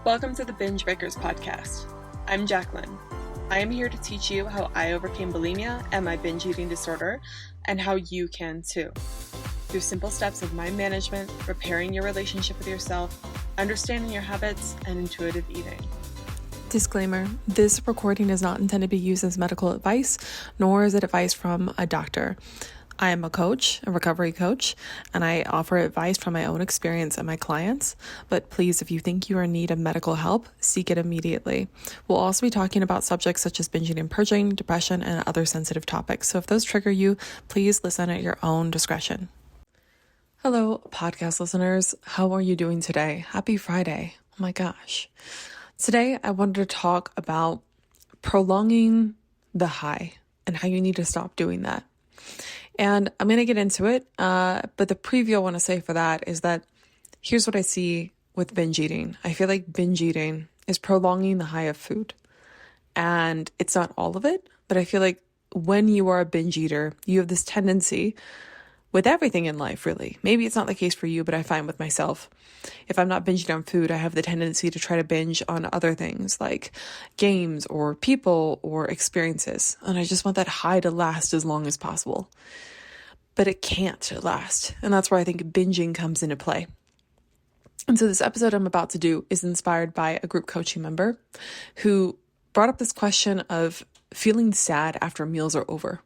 Welcome to the Binge podcast. I'm Jacqueline. I am here to teach you how I overcame bulimia and my binge eating disorder, and how you can too. Through simple steps of mind management, repairing your relationship with yourself, understanding your habits, and intuitive eating. Disclaimer, this recording is not intended to be used as medical advice, nor is it advice from a doctor. I am a coach, a recovery coach, and I offer advice from my own experience and my clients. But please, if you think you are in need of medical help, seek it immediately. We'll also be talking about subjects such as binging and purging, depression, and other sensitive topics. So if those trigger you, please listen at your own discretion. Hello, podcast listeners. How are you doing today? Happy Friday. Oh my gosh. Today, I wanted to talk about prolonging the high and how you need to stop doing that. And I'm going to get into it, but the preview I want to say for that is that here's what I see with binge eating. I feel like binge eating is prolonging the high of food. And it's not all of it, but I feel like when you are a binge eater, you have this tendency with everything in life, really. Maybe it's not the case for you, but I find with myself, if I'm not binging on food, I have the tendency to try to binge on other things like games or people or experiences. And I just want that high to last as long as possible. But it can't last. And that's where I think binging comes into play. And so this episode I'm about to do is inspired by a group coaching member who brought up this question of feeling sad after meals are over.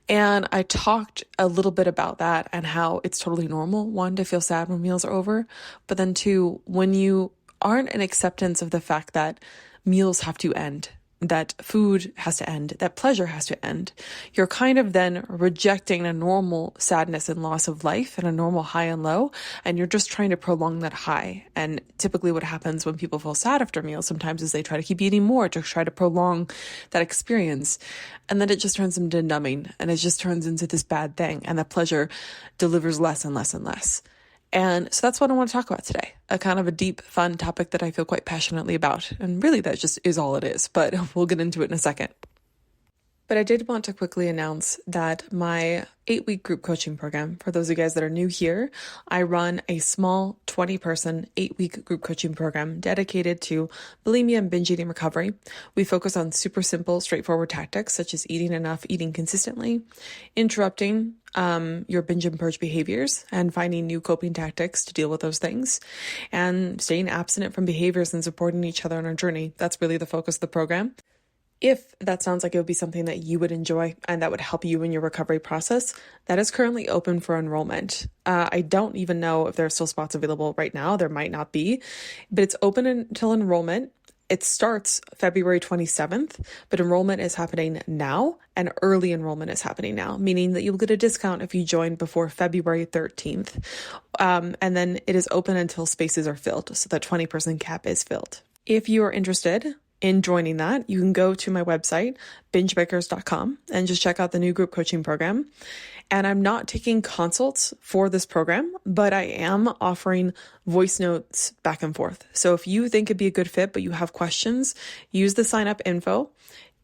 And I talked a little bit about that and how it's totally normal, one, to feel sad when meals are over, but then two, when you aren't in acceptance of the fact that meals have to end, that food has to end, that pleasure has to end, you're kind of then rejecting a normal sadness and loss of life and a normal high and low, and you're just trying to prolong that high. And typically what happens when people feel sad after meals sometimes is they try to keep eating more to try to prolong that experience. And then it just turns into numbing, and it just turns into this bad thing, and the pleasure delivers less and less and less. And so that's what I want to talk about today, a kind of a deep, fun topic that I feel quite passionately about. And really that just is all it is, but we'll get into it in a second. But I did want to quickly announce that my 8-week group coaching program, for those of you guys that are new here, I run a small 20-person 8-week group coaching program dedicated to bulimia and binge eating recovery. We focus on super simple, straightforward tactics such as eating enough, eating consistently, interrupting your binge and purge behaviors and finding new coping tactics to deal with those things, and staying abstinent from behaviors and supporting each other on our journey. That's really the focus of the program. If that sounds like it would be something that you would enjoy and that would help you in your recovery process, that is currently open for enrollment. I don't even know if there are still spots available right now. There might not be, but it's open until enrollment. It starts February 27th, but enrollment is happening now, and early enrollment is happening now, meaning that you'll get a discount if you join before February 13th. And then it is open until spaces are filled, so the 20% cap is filled. If you are interested in joining that, you can go to my website, bingebreakers.com, and just check out the new group coaching program. And I'm not taking consults for this program, but I am offering voice notes back and forth. So if you think it'd be a good fit, but you have questions, use the sign up info,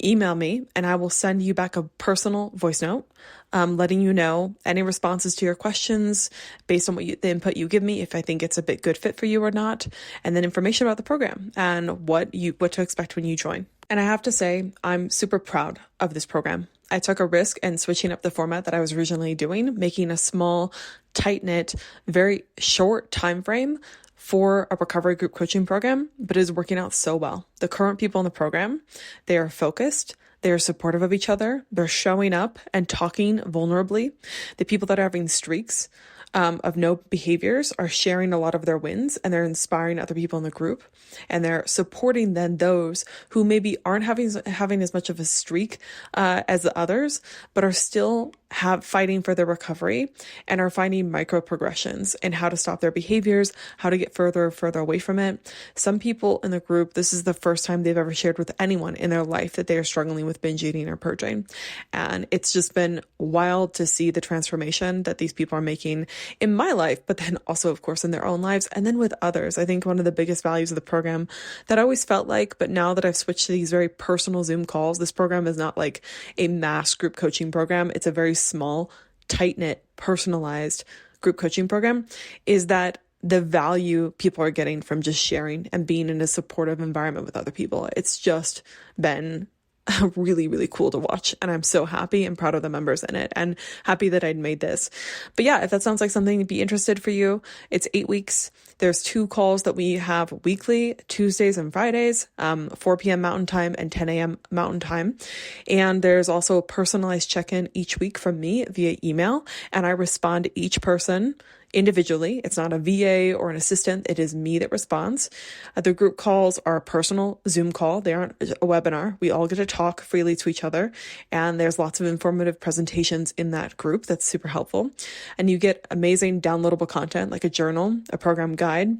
email me, and I will send you back a personal voice note, letting you know any responses to your questions based on the input you give me, if I think it's a bit good fit for you or not, and then information about the program and what to expect when you join. And I have to say, I'm super proud of this program. I took a risk in switching up the format that I was originally doing, making a small, tight-knit, very short time frame for a recovery group coaching program, but it is working out so well. The current people in the program, they are focused, they are supportive of each other, they're showing up and talking vulnerably. The people that are having streaks of no behaviors are sharing a lot of their wins, and they're inspiring other people in the group, and they're supporting then those who maybe aren't having as much of a streak as the others, but are still fighting for their recovery and are finding micro progressions in how to stop their behaviors, how to get further and further away from it. Some people in the group, this is the first time they've ever shared with anyone in their life that they are struggling with binge eating or purging. And it's just been wild to see the transformation that these people are making in my life, but then also, of course, in their own lives and then with others. I think one of the biggest values of the program that I always felt like, but now that I've switched to these very personal Zoom calls, this program is not like a mass group coaching program. It's a very small, tight-knit, personalized group coaching program, is that the value people are getting from just sharing and being in a supportive environment with other people. It's just been really, really cool to watch. And I'm so happy and proud of the members in it and happy that I'd made this. But yeah, if that sounds like something to be interested for you, it's 8 weeks. There's 2 calls that we have weekly, Tuesdays and Fridays, 4 p.m. Mountain Time and 10 a.m. Mountain Time. And there's also a personalized check-in each week from me via email. And I respond to each person individually. It's not a VA or an assistant. It is me that responds. The group calls are a personal Zoom call. They aren't a webinar. We all get to talk freely to each other. And there's lots of informative presentations in that group. That's super helpful. And you get amazing downloadable content like a journal, a program guide,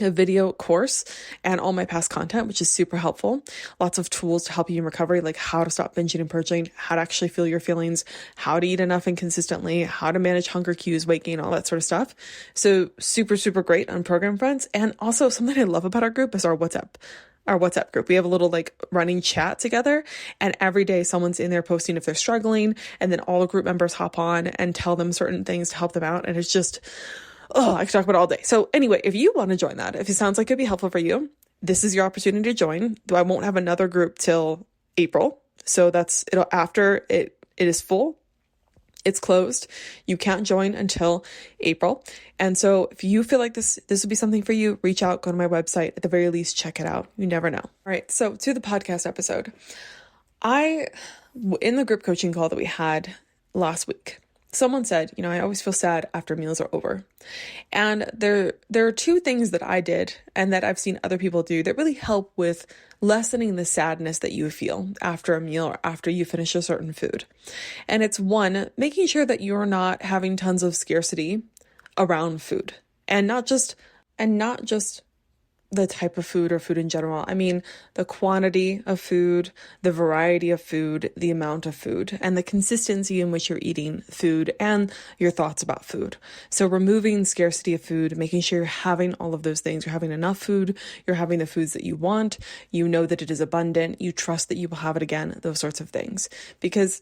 a video course, and all my past content, which is super helpful. Lots of tools to help you in recovery, like how to stop binging and purging, how to actually feel your feelings, how to eat enough and consistently, how to manage hunger cues, weight gain, all that sort of stuff. So super, super great on program fronts. And also something I love about our group is our WhatsApp group. We have a little like running chat together, and every day someone's in there posting if they're struggling, and then all the group members hop on and tell them certain things to help them out. And it's just, I could talk about it all day. So anyway, if you want to join that, if it sounds like it'd be helpful for you, this is your opportunity to join. Though I won't have another group till April. So it'll after it is full. It's closed. You can't join until April. And so if you feel like this would be something for you, reach out, go to my website, at the very least, check it out. You never know. All right. So to the podcast episode, in the group coaching call that we had last week, someone said, I always feel sad after meals are over. And there are 2 things that I did and that I've seen other people do that really help with lessening the sadness that you feel after a meal or after you finish a certain food. And it's 1, making sure that you're not having tons of scarcity around food, and not just the type of food or food in general. I mean, the quantity of food, the variety of food, the amount of food, and the consistency in which you're eating food and your thoughts about food. So removing scarcity of food, making sure you're having all of those things. You're having enough food. You're having the foods that you want. You know that it is abundant. You trust that you will have it again, those sorts of things. Because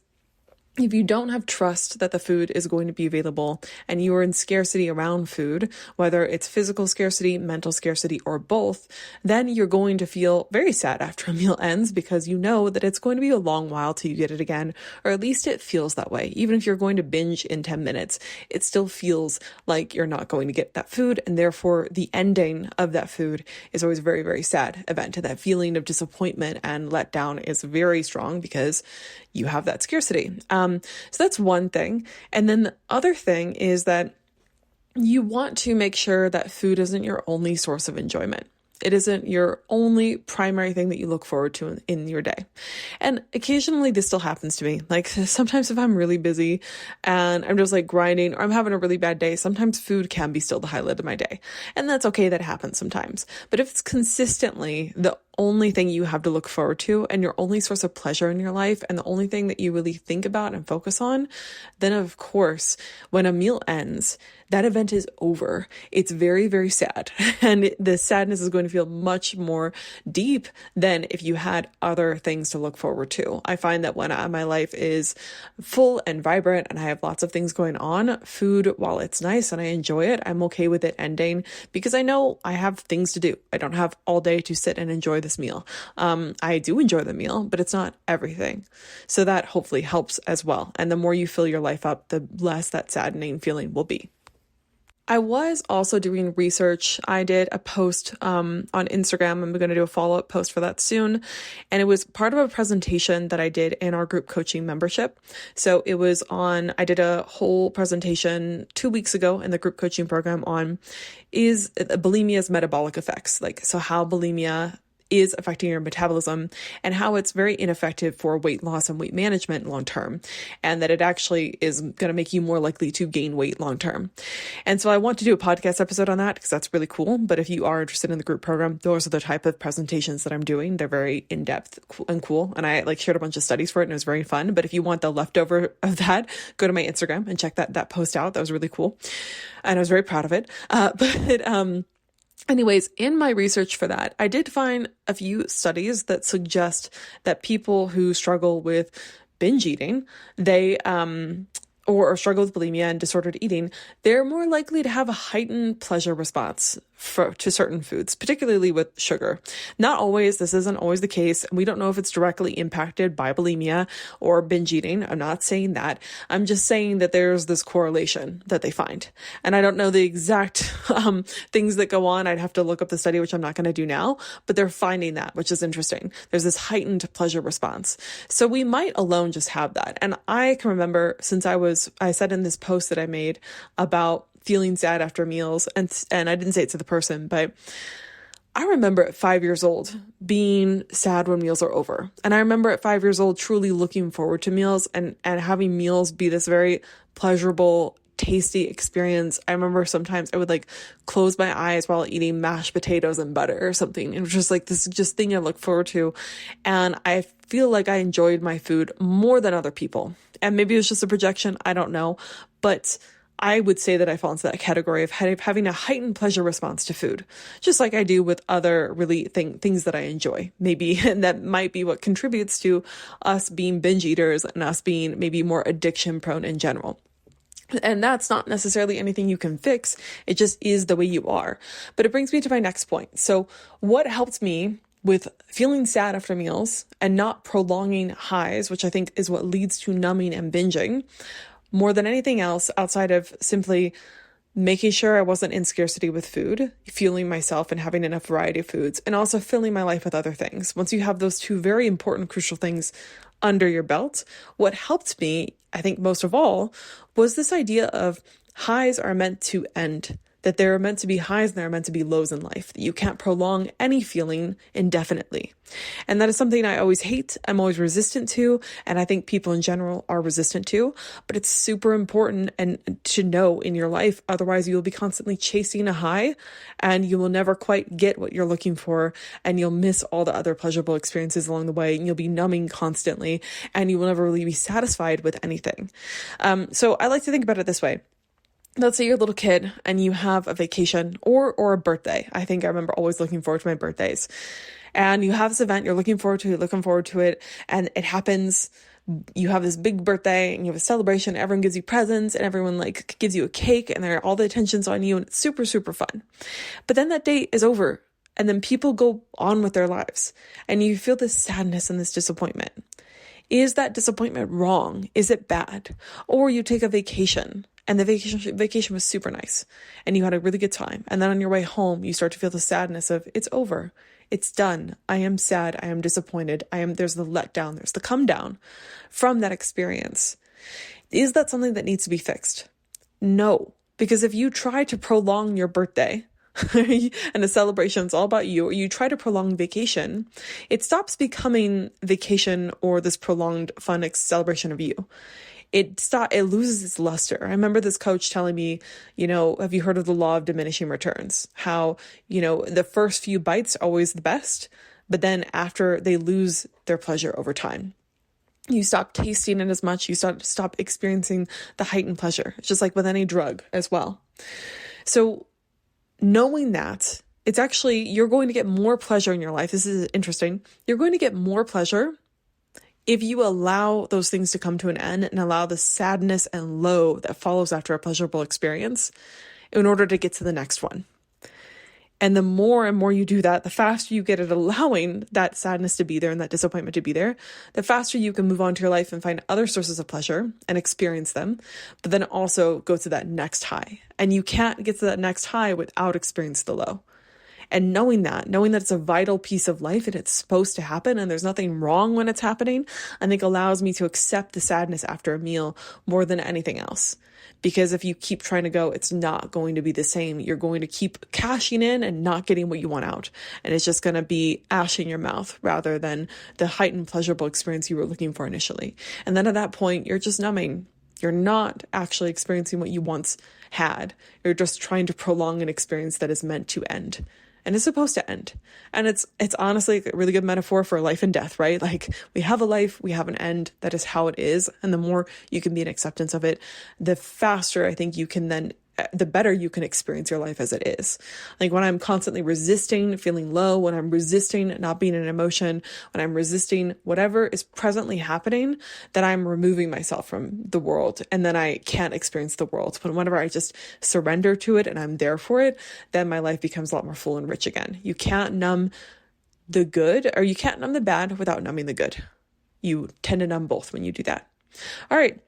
if you don't have trust that the food is going to be available and you are in scarcity around food, whether it's physical scarcity, mental scarcity, or both, then you're going to feel very sad after a meal ends because you know that it's going to be a long while till you get it again, or at least it feels that way. Even if you're going to binge in 10 minutes, it still feels like you're not going to get that food, and therefore the ending of that food is always a very, very sad event. And that feeling of disappointment and letdown is very strong because you have that scarcity. So that's one thing. And then the other thing is that you want to make sure that food isn't your only source of enjoyment. It isn't your only primary thing that you look forward to in your day. And occasionally this still happens to me. Like sometimes if I'm really busy and I'm just like grinding or I'm having a really bad day, sometimes food can be still the highlight of my day. And that's okay. That happens sometimes. But if it's consistently the only thing you have to look forward to and your only source of pleasure in your life and the only thing that you really think about and focus on, then of course, when a meal ends, that event is over. It's very, very sad. And the sadness is going to feel much more deep than if you had other things to look forward to. I find that when my life is full and vibrant and I have lots of things going on, food, while it's nice and I enjoy it, I'm okay with it ending because I know I have things to do. I don't have all day to sit and enjoy this meal. I do enjoy the meal, but it's not everything. So that hopefully helps as well. And the more you fill your life up, the less that saddening feeling will be. I was also doing research. I did a post on Instagram. I'm going to do a follow-up post for that soon. And it was part of a presentation that I did in our group coaching membership. So I did a whole presentation 2 weeks ago in the group coaching program on bulimia's metabolic effects. So how bulimia is affecting your metabolism and how it's very ineffective for weight loss and weight management long term, and that it actually is going to make you more likely to gain weight long term. And so I want to do a podcast episode on that because that's really cool. But if you are interested in the group program, those are the type of presentations that I'm doing. They're very in-depth and cool. And I shared a bunch of studies for it and it was very fun. But if you want the leftover of that, go to my Instagram and check that post out. That was really cool. And I was very proud of it. Anyways, in my research for that, I did find a few studies that suggest that people who struggle with binge eating, they or struggle with bulimia and disordered eating, they're more likely to have a heightened pleasure response to certain foods, particularly with sugar. Not always, this isn't always the case. We don't know if it's directly impacted by bulimia or binge eating. I'm not saying that. I'm just saying that there's this correlation that they find. And I don't know the exact things that go on. I'd have to look up the study, which I'm not going to do now, but they're finding that, which is interesting. There's this heightened pleasure response. So we might alone just have that. And I can remember since I said in this post that I made about feeling sad after meals, and I didn't say it to the person, but I remember at 5 years old being sad when meals are over. And I remember at 5 years old truly looking forward to meals and having meals be this very pleasurable, tasty experience. I remember sometimes I would like close my eyes while eating mashed potatoes and butter or something. It was just like this just thing I look forward to. And I feel like I enjoyed my food more than other people. And maybe it was just a projection. I don't know. But I would say that I fall into that category of having a heightened pleasure response to food, just like I do with other really things that I enjoy, maybe, and that might be what contributes to us being binge eaters and us being maybe more addiction prone in general. And that's not necessarily anything you can fix. It just is the way you are. But it brings me to my next point. So what helped me with feeling sad after meals and not prolonging highs, which I think is what leads to numbing and binging, more than anything else, outside of simply making sure I wasn't in scarcity with food, fueling myself and having enough variety of foods, and also filling my life with other things. Once you have those two very important, crucial things under your belt, what helped me, I think most of all, was this idea of highs are meant to end. That there are meant to be highs and there are meant to be lows in life, that you can't prolong any feeling indefinitely. And that is something I always hate, I'm always resistant to, and I think people in general are resistant to, but it's super important and to know in your life, otherwise you will be constantly chasing a high and you will never quite get what you're looking for, and you'll miss all the other pleasurable experiences along the way, and you'll be numbing constantly, and you will never really be satisfied with anything. So I like to think about it this way. Let's say you're a little kid and you have a vacation or a birthday. I think I remember always looking forward to my birthdays. And you have this event, you're looking forward to it, and it happens. You have this big birthday and you have a celebration, everyone gives you presents and everyone like gives you a cake and all the attention's on you and it's super, super fun. But then that day is over and then people go on with their lives and you feel this sadness and this disappointment. Is that disappointment wrong? Is it bad? Or you take a vacation and the vacation was super nice and you had a really good time. And then on your way home, you start to feel the sadness of it's over. It's done. I am sad. I am disappointed. There's the letdown. There's the come down from that experience. Is that something that needs to be fixed? No, because if you try to prolong your birthday and the celebration is all about you, or you try to prolong vacation, it stops becoming vacation or this prolonged fun celebration of you. It loses its luster. I remember this coach telling me, have you heard of the law of diminishing returns? How, the first few bites are always the best, but then after they lose their pleasure over time. You stop tasting it as much. You stop experiencing the heightened pleasure. It's just like with any drug as well. So knowing that, it's actually, you're going to get more pleasure in your life. This is interesting. You're going to get more pleasure if you allow those things to come to an end and allow the sadness and low that follows after a pleasurable experience in order to get to the next one. And the more and more you do that, the faster you get at allowing that sadness to be there and that disappointment to be there, the faster you can move on to your life and find other sources of pleasure and experience them, but then also go to that next high. And you can't get to that next high without experiencing the low. And knowing that it's a vital piece of life and it's supposed to happen and there's nothing wrong when it's happening, I think allows me to accept the sadness after a meal more than anything else. Because if you keep trying to go, it's not going to be the same. You're going to keep cashing in and not getting what you want out. And it's just going to be ash in your mouth rather than the heightened pleasurable experience you were looking for initially. And then at that point, you're just numbing. You're not actually experiencing what you once had. You're just trying to prolong an experience that is meant to end. And it's supposed to end. And it's honestly a really good metaphor for life and death, right? Like we have a life, we have an end. That is how it is. And the more you can be in acceptance of it, the faster I think you can then the better you can experience your life as it is. Like when I'm constantly resisting feeling low, when I'm resisting not being an emotion, when I'm resisting whatever is presently happening, then I'm removing myself from the world, and then I can't experience the world. But whenever I just surrender to it and I'm there for it, then my life becomes a lot more full and rich again. You can't numb the good, or you can't numb the bad without numbing the good. You tend to numb both when you do that. All right.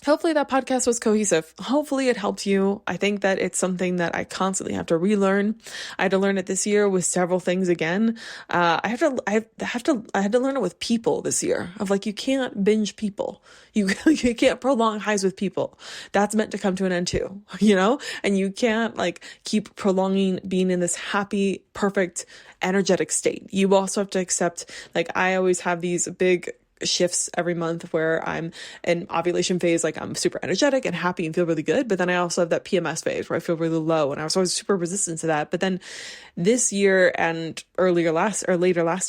Hopefully that podcast was cohesive. Hopefully it helped you. I think that it's something that I constantly have to relearn. I had to learn it this year with several things again. I had to learn it with people this year of like, you can't binge people. You can't prolong highs with people. That's meant to come to an end too, and you can't like keep prolonging being in this happy, perfect, energetic state. You also have to accept, like I always have these big shifts every month where I'm in ovulation phase, like I'm super energetic and happy and feel really good. But then I also have that PMS phase where I feel really low, and I was always super resistant to that. But then this year and later last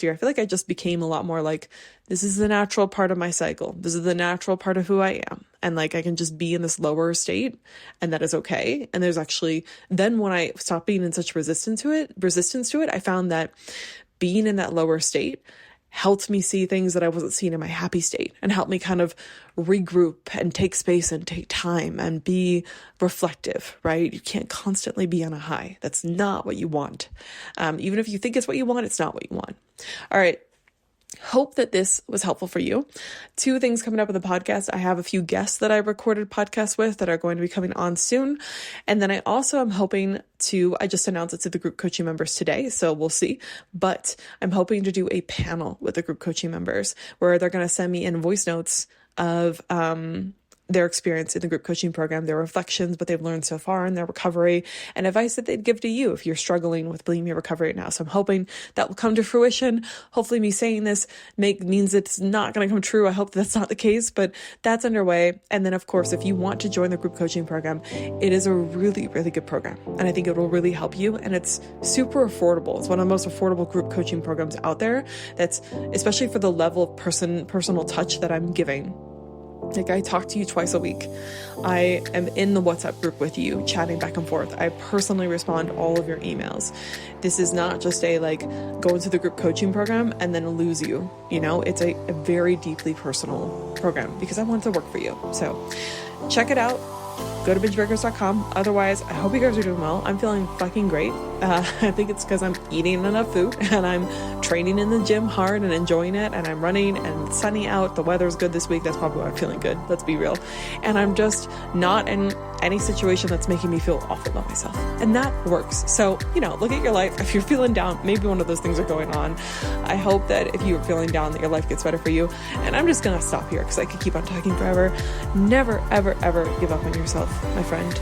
year, I feel like I just became a lot more like, this is the natural part of my cycle. This is the natural part of who I am. And like, I can just be in this lower state, and that is okay. And there's actually, then when I stopped being in such resistance to it, I found that being in that lower state helped me see things that I wasn't seeing in my happy state, and helped me kind of regroup and take space and take time and be reflective, right? You can't constantly be on a high. That's not what you want. Even if you think it's what you want, it's not what you want. All right. Hope that this was helpful for you. 2 things coming up in the podcast. I have a few guests that I recorded podcasts with that are going to be coming on soon. And then I also am hoping I just announced it to the group coaching members today, so we'll see. But I'm hoping to do a panel with the group coaching members where they're going to send me in voice notes of their experience in the group coaching program, their reflections, what they've learned so far in their recovery, and advice that they'd give to you if you're struggling with bulimia recovery right now. So I'm hoping that will come to fruition. Hopefully me saying this means it's not going to come true. I hope that's not the case, but that's underway. And then of course, if you want to join the group coaching program, it is a really, really good program. And I think it will really help you. And it's super affordable. It's one of the most affordable group coaching programs out there. That's especially for the level of personal touch that I'm giving. Like I talk to you twice a week. I am in the WhatsApp group with you, chatting back and forth. I personally respond to all of your emails. This is not just a like go into the group coaching program and then lose you. It's a very deeply personal program because I want it to work for you. So check it out. Go to bingebreakers.com. Otherwise, I hope you guys are doing well. I'm feeling fucking great. I think it's because I'm eating enough food and I'm training in the gym hard and enjoying it, and I'm running and it's sunny out. The weather's good this week. That's probably why I'm feeling good. Let's be real. And I'm just not in any situation that's making me feel awful about myself. And that works. So, look at your life. If you're feeling down, maybe one of those things are going on. I hope that if you're feeling down, that your life gets better for you. And I'm just going to stop here because I could keep on talking forever. Never, ever, ever give up on yourself, my friend.